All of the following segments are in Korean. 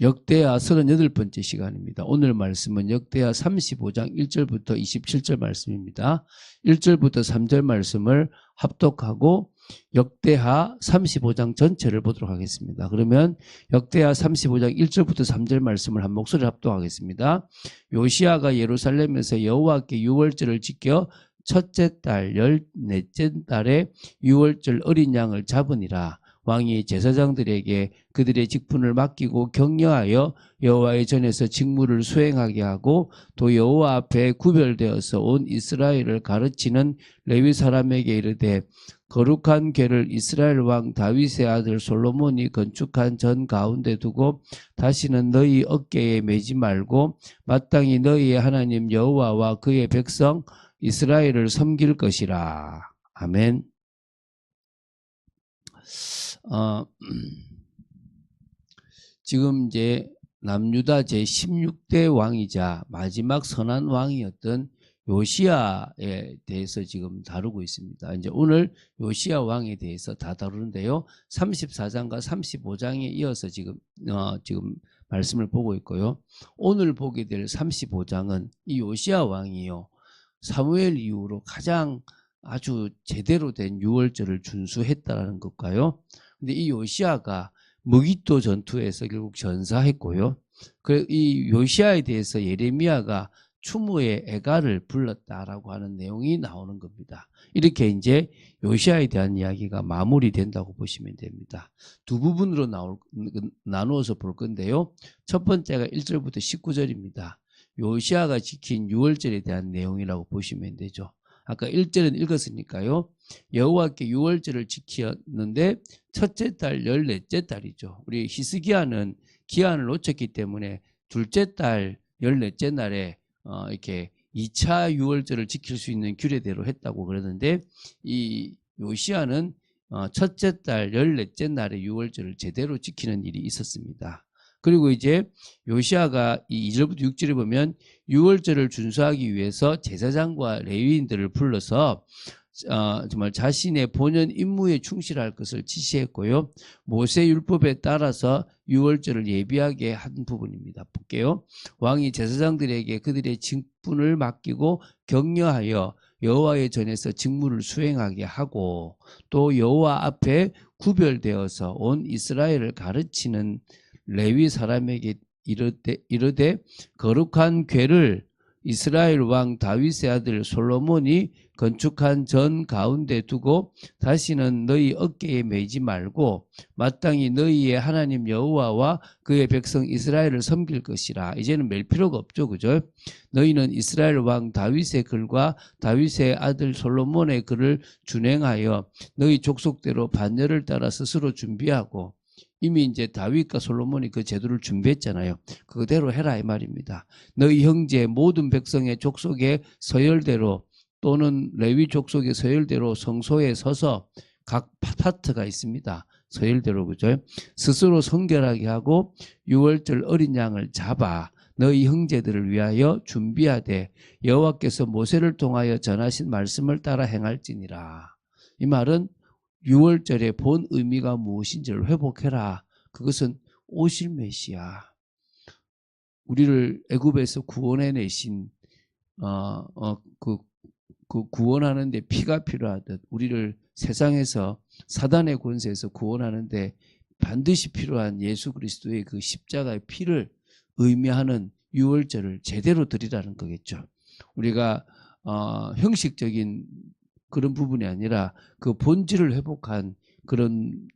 역대하 38번째 시간입니다. 오늘 말씀은 역대하 35장 1절부터 27절 말씀입니다. 1절부터 3절 말씀을 합독하고 역대하 35장 전체를 보도록 하겠습니다. 그러면 역대하 35장 1절부터 3절 말씀을 한 목소리 합독하겠습니다. 요시야가 예루살렘에서 여호와께 유월절을 지켜 첫째 달 14째 달에 유월절 어린 양을 잡으니라. 왕이 제사장들에게 그들의 직분을 맡기고 격려하여 여호와의 전에서 직무를 수행하게 하고 또 여호와 앞에 구별되어서 온 이스라엘을 가르치는 레위 사람에게 이르되 거룩한 궤를 이스라엘 왕 다윗의 아들 솔로몬이 건축한 전 가운데 두고 다시는 너희 어깨에 매지 말고 마땅히 너희의 하나님 여호와와 그의 백성 이스라엘을 섬길 것이라. 아멘. 지금 이제 남유다 제16대 왕이자 마지막 선한 왕이었던 요시야에 대해서 지금 다루고 있습니다. 이제 오늘 요시야 왕에 대해서 다 다루는데요. 34장과 35장에 이어서 지금 말씀을 보고 있고요. 오늘 보게 될 35장은 이 요시야 왕이요. 사무엘 이후로 가장 아주 제대로 된 유월절을 준수했다라는 것과요. 근데 이 요시야가 무기토 전투에서 결국 전사했고요. 이 요시야에 대해서 예레미야가 추모의 애가를 불렀다라고 하는 내용이 나오는 겁니다. 이렇게 이제 요시야에 대한 이야기가 마무리된다고 보시면 됩니다. 두 부분으로 나누어서 볼 건데요. 첫 번째가 1절부터 19절입니다. 요시야가 지킨 유월절에 대한 내용이라고 보시면 되죠. 아까 1절은 읽었으니까요. 여호와께 유월절을 지켰는데 첫째 달 14째 달이죠. 우리 히스기야는 기한을 놓쳤기 때문에 둘째 달 14째 날에 이렇게 2차 유월절을 지킬 수 있는 규례대로 했다고 그러는데 이 요시야는 첫째 달 14째 날에 유월절을 제대로 지키는 일이 있었습니다. 그리고 이제 요시야가 이 2절부터 6절에 보면 유월절을 준수하기 위해서 제사장과 레위인들을 불러서 정말 자신의 본연 임무에 충실할 것을 지시했고요. 모세 율법에 따라서 유월절을 예비하게 한 부분입니다. 볼게요. 왕이 제사장들에게 그들의 직분을 맡기고 격려하여 여호와의 전에서 직무를 수행하게 하고 또 여호와 앞에 구별되어서 온 이스라엘을 가르치는 레위 사람에게 이르되 거룩한 궤를 이스라엘 왕 다윗의 아들 솔로몬이 건축한 전 가운데 두고 다시는 너희 어깨에 매지 말고 마땅히 너희의 하나님 여호와와 그의 백성 이스라엘을 섬길 것이라. 이제는 맬 필요가 없죠, 그죠? 너희는 이스라엘 왕 다윗의 글과 다윗의 아들 솔로몬의 글을 준행하여 너희 족속대로 반열을 따라 스스로 준비하고, 이미 이제 다윗과 솔로몬이 그 제도를 준비했잖아요. 그대로 해라 이 말입니다. 너희 형제 모든 백성의 족속의 서열대로 또는 레위 족속의 서열대로 성소에 서서 각 파트가 있습니다. 서열대로, 그죠? 스스로 성결하게 하고 유월절 어린 양을 잡아 너희 형제들을 위하여 준비하되 여호와께서 모세를 통하여 전하신 말씀을 따라 행할지니라. 이 말은 유월절의 본 의미가 무엇인지를 회복해라. 그것은 오실 메시아, 우리를 애굽에서 구원해 내신 그 구원하는 데 피가 필요하듯 우리를 세상에서 사단의 권세에서 구원하는 데 반드시 필요한 예수 그리스도의 그 십자가의 피를 의미하는 유월절을 제대로 드리라는 거겠죠. 우리가 형식적인 그런 부분이 아니라 그 본질을 회복한 그런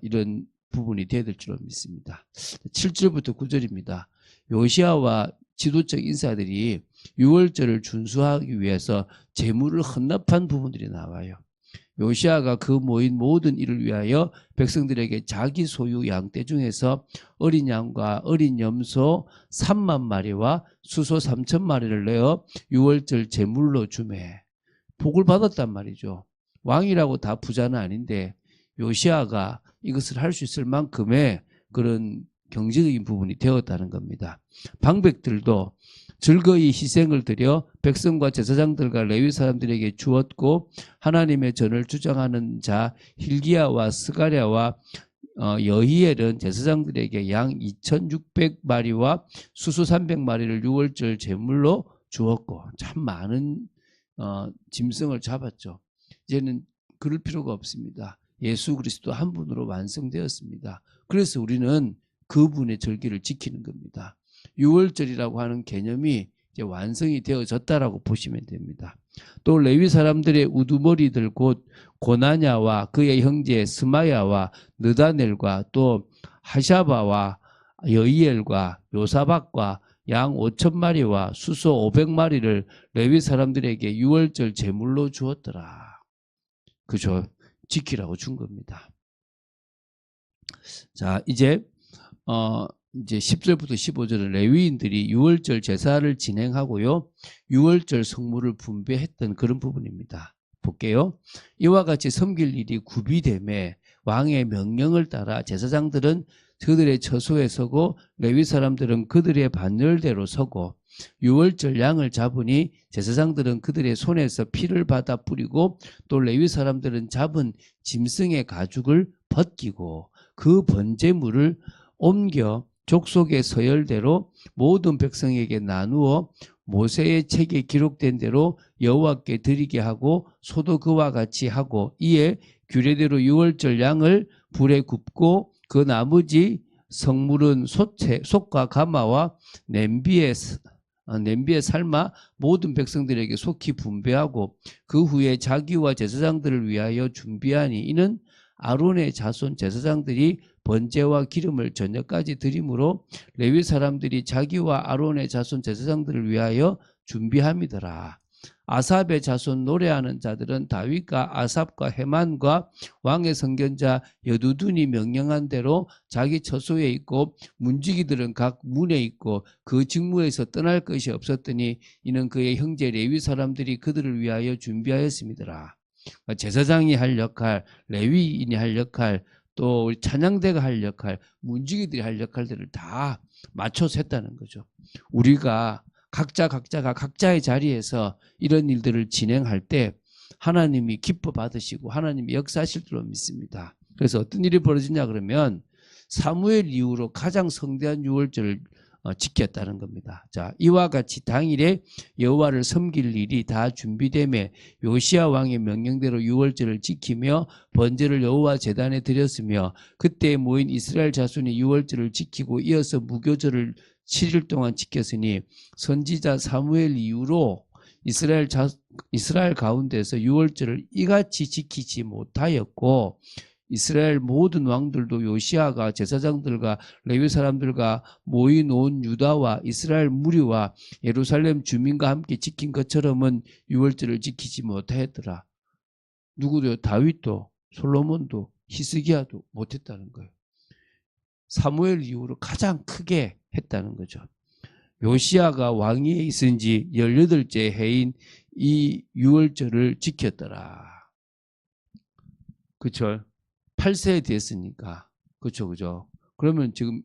이런 부분이 되어야 될 줄로 믿습니다. 7절부터 9절입니다. 요시야와 지도적 인사들이 유월절을 준수하기 위해서 재물을 헌납한 부분들이 나와요. 요시야가 그 모인 모든 일을 위하여 백성들에게 자기 소유 양떼 중에서 어린 양과 어린 염소 3만 마리와 수소 3천 마리를 내어 유월절 제물로 주매. 복을 받았단 말이죠. 왕이라고 다 부자는 아닌데 요시야가 이것을 할 수 있을 만큼의 그런 경제적인 부분이 되었다는 겁니다. 방백들도 즐거이 희생을 드려 백성과 제사장들과 레위 사람들에게 주었고 하나님의 전을 주장하는 자 hil기야와 스가랴와 여히엘은 제사장들에게 양 2,600마리와 수수 300마리를 유월절 제물로 주었고 참 많은 짐승을 잡았죠. 이제는 그럴 필요가 없습니다. 예수 그리스도 한 분으로 완성되었습니다. 그래서 우리는 그분의 절기를 지키는 겁니다. 유월절이라고 하는 개념이 이제 완성이 되어졌다라고 보시면 됩니다. 또 레위 사람들의 우두머리들 곧 고나냐와 그의 형제 스마야와 느다넬과 또 하샤바와 여이엘과 요사박과 양 5,000마리와 수소 500마리를 레위 사람들에게 유월절 제물로 주었더라. 그죠? 지키라고 준 겁니다. 자, 이제 10절부터 15절은 레위인들이 유월절 제사를 진행하고요. 유월절 성물을 분배했던 그런 부분입니다. 볼게요. 이와 같이 섬길 일이 구비됨에 왕의 명령을 따라 제사장들은 그들의 처소에 서고 레위 사람들은 그들의 반열대로 서고 유월절 양을 잡으니 제사장들은 그들의 손에서 피를 받아 뿌리고 또 레위 사람들은 잡은 짐승의 가죽을 벗기고 그 번제물을 옮겨 족속의 서열대로 모든 백성에게 나누어 모세의 책에 기록된 대로 여호와께 드리게 하고 소도 그와 같이 하고 이에 규례대로 유월절 양을 불에 굽고 그 나머지 성물은 솥과 가마와 냄비에 삶아 모든 백성들에게 속히 분배하고 그 후에 자기와 제사장들을 위하여 준비하니 이는 아론의 자손 제사장들이 번제와 기름을 저녁까지 드림으로 레위 사람들이 자기와 아론의 자손 제사장들을 위하여 준비함이더라. 아삽의 자손 노래하는 자들은 다윗과 아삽과 헤만과 왕의 선견자 여두둔이 명령한 대로 자기 처소에 있고 문지기들은 각 문에 있고 그 직무에서 떠날 것이 없었더니 이는 그의 형제 레위 사람들이 그들을 위하여 준비하였음이더라. 제사장이 할 역할, 레위인이 할 역할, 또 우리 찬양대가 할 역할, 문지기들이 할 역할들을 다 맞춰서 했다는 거죠. 우리가 각자가 각자의 자리에서 이런 일들을 진행할 때 하나님이 기뻐 받으시고 하나님이 역사하실 줄로 믿습니다. 그래서 어떤 일이 벌어지냐 그러면 사무엘 이후로 가장 성대한 유월절을 지켰다는 겁니다. 자, 이와 같이 당일에 여호와를 섬길 일이 다 준비되매 요시야 왕의 명령대로 유월절을 지키며 번제를 여호와 제단에 드렸으며 그때 모인 이스라엘 자손이 유월절을 지키고 이어서 무교절을 7일 동안 지켰으니 선지자 사무엘 이후로 이스라엘 가운데서 유월절을 이같이 지키지 못하였고 이스라엘 모든 왕들도 요시아가 제사장들과 레위 사람들과 모이놓은 유다와 이스라엘 무리와 예루살렘 주민과 함께 지킨 것처럼은 유월절을 지키지 못하였더라. 누구도요? 다윗도 솔로몬도 히스기야도 못했다는 거예요. 사무엘 이후로 가장 크게 했다는 거죠. 요시아가 왕위에 있은 지 18째 해인 이 유월절을 지켰더라. 그렇죠? 8세 됐으니까. 그렇죠. 그러면 지금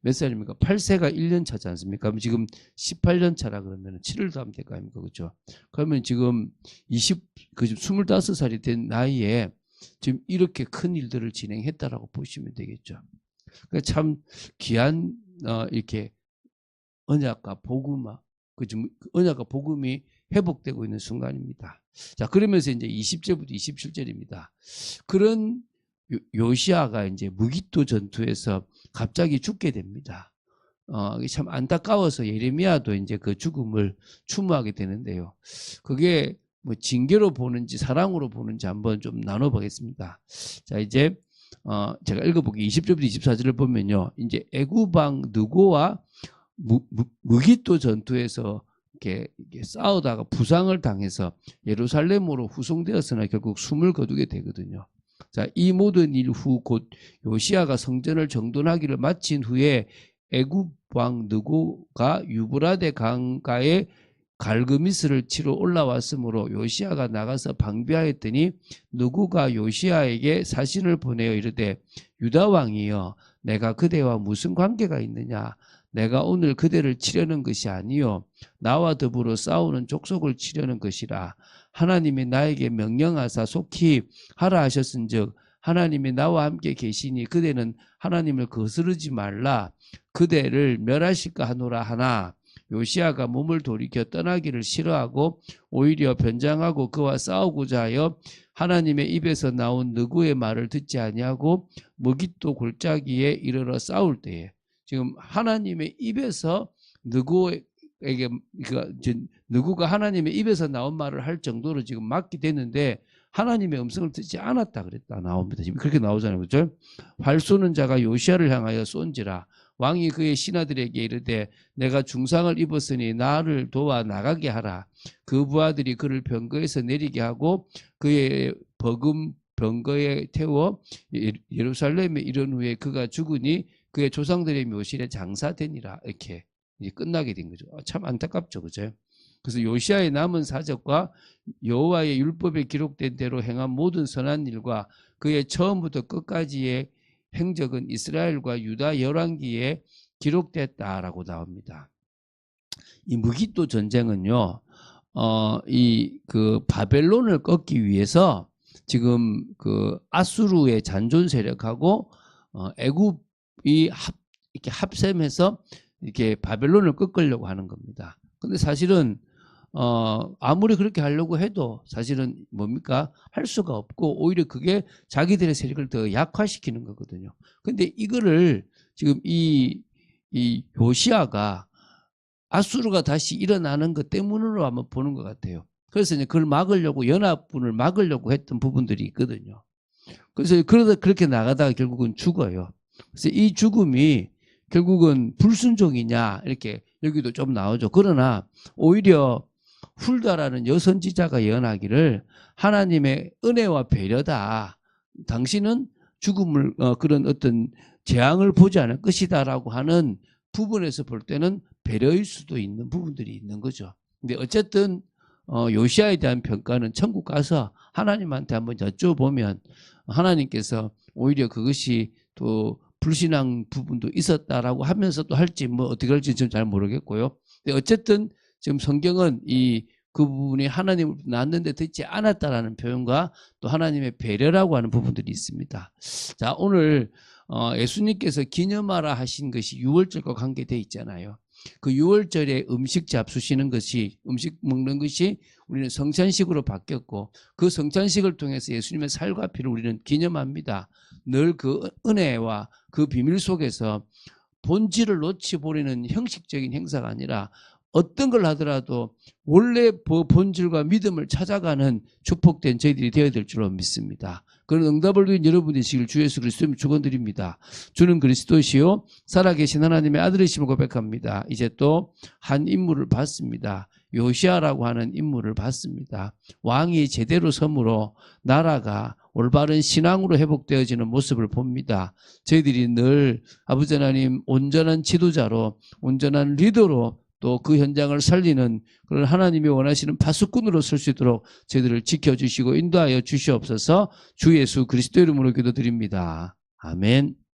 몇 살입니까? 8세가 1년 차지 않습니까? 그럼 지금 18년 차라 그러면 7을 더하면 될 거 아닙니까? 그렇죠? 그러면 지금 25살이 된 나이에 지금 이렇게 큰 일들을 진행했다라고 보시면 되겠죠. 그러니까 참 귀한 이렇게 언약과 언약과 복음이 회복되고 있는 순간입니다. 자, 그러면서 이제 20절부터 27절입니다. 그런 요시아가 이제 무기토 전투에서 갑자기 죽게 됩니다. 참 안타까워서 예레미야도 이제 그 죽음을 추모하게 되는데요. 그게 뭐 징계로 보는지 사랑으로 보는지 한번 좀 나눠보겠습니다. 자, 이제 제가 읽어보기 20절부터 24절을 보면요. 이제 애굽왕 느고와 무기토 전투에서 이렇게 싸우다가 부상을 당해서 예루살렘으로 후송되었으나 결국 숨을 거두게 되거든요. 자, 이 모든 일 후 곧 요시아가 성전을 정돈하기를 마친 후에 애굽 왕 느고가 유브라데 강가에 갈그미스를 치러 올라왔으므로 요시아가 나가서 방비하였더니 느고가 요시아에게 사신을 보내어 이르되 유다 왕이여 내가 그대와 무슨 관계가 있느냐 내가 오늘 그대를 치려는 것이 아니요 나와 더불어 싸우는 족속을 치려는 것이라 하나님이 나에게 명령하사 속히 하라 하셨은즉 하나님이 나와 함께 계시니 그대는 하나님을 거스르지 말라. 그대를 멸하실까 하노라 하나 요시야가 몸을 돌이켜 떠나기를 싫어하고 오히려 변장하고 그와 싸우고자 하여 하나님의 입에서 나온 느구의 말을 듣지 아니하고 머깃도 골짜기에 이르러 싸울 때에, 지금 하나님의 입에서 느구에게, 느구가 하나님의 입에서 나온 말을 할 정도로 지금 막게 됐는데 하나님의 음성을 듣지 않았다 그랬다 나옵니다. 지금 그렇게 나오잖아요. 그렇죠? 활 쏘는 자가 요시야를 향하여 쏜지라. 왕이 그의 신하들에게 이르되 내가 중상을 입었으니 나를 도와 나가게 하라. 그 부하들이 그를 병거에서 내리게 하고 그의 버금 병거에 태워 예루살렘에 이른 후에 그가 죽으니 그의 조상들의 묘실에 장사되니라. 이렇게 이제 끝나게 된 거죠. 참 안타깝죠. 그죠? 그래서 요시야의 남은 사적과 여호와의 율법에 기록된 대로 행한 모든 선한 일과 그의 처음부터 끝까지의 행적은 이스라엘과 유다 열왕기에 기록됐다라고 나옵니다. 이 무깃도 전쟁은요, 이 그 바벨론을 꺾기 위해서 지금 그 아수르의 잔존 세력하고 애굽이 이렇게 합sem해서 이렇게 바벨론을 꺾으려고 하는 겁니다. 근데 사실은 아무리 그렇게 하려고 해도 사실은 뭡니까? 할 수가 없고 오히려 그게 자기들의 세력을 더 약화시키는 거거든요. 근데 이거를 지금 이 요시야가 아수르가 다시 일어나는 것 때문으로 한번 보는 것 같아요. 그래서 이제 그걸 막으려고 연합군을 막으려고 했던 부분들이 있거든요. 그래서 그러다 그렇게 나가다가 결국은 죽어요. 그래서 이 죽음이 결국은 불순종이냐 이렇게 여기도 좀 나오죠. 그러나 오히려 훌다라는 여선지자가 예언하기를 하나님의 은혜와 배려다. 당신은 죽음을 그런 어떤 재앙을 보지 않을 것이다라고 하는 부분에서 볼 때는 배려일 수도 있는 부분들이 있는 거죠. 근데 어쨌든 요시야에 대한 평가는 천국 가서 하나님한테 한번 여쭤보면 하나님께서 오히려 그것이 또 불신앙 부분도 있었다라고 하면서도 할지 뭐 어떻게 할지 좀 잘 모르겠고요. 근데 어쨌든 지금 성경은 그 부분이 하나님을 낳았는데 듣지 않았다라는 표현과 또 하나님의 배려라고 하는 부분들이 있습니다. 자, 오늘 예수님께서 기념하라 하신 것이 유월절과 관계되어 있잖아요. 그 유월절에 음식 잡수시는 것이, 음식 먹는 것이 우리는 성찬식으로 바뀌었고 그 성찬식을 통해서 예수님의 살과 피를 우리는 기념합니다. 늘 그 은혜와 그 비밀 속에서 본질을 놓치버리는 형식적인 행사가 아니라 어떤 걸 하더라도 원래 본질과 믿음을 찾아가는 축복된 저희들이 되어야 될 줄로 믿습니다. 그런 응답을 위한 여러분 되시길 주 예수 그리스도님 축원드립니다. 주는 그리스도시요 살아계신 하나님의 아들이심을 고백합니다. 이제 또 한 인물을 봤습니다. 요시야라고 하는 인물을 봤습니다. 왕이 제대로 섬으로 나라가 올바른 신앙으로 회복되어지는 모습을 봅니다. 저희들이 늘 아버지 하나님 온전한 지도자로 온전한 리더로 또 그 현장을 살리는 그런 하나님이 원하시는 파수꾼으로 설 수 있도록 저희들을 지켜주시고 인도하여 주시옵소서. 주 예수 그리스도 이름으로 기도드립니다. 아멘.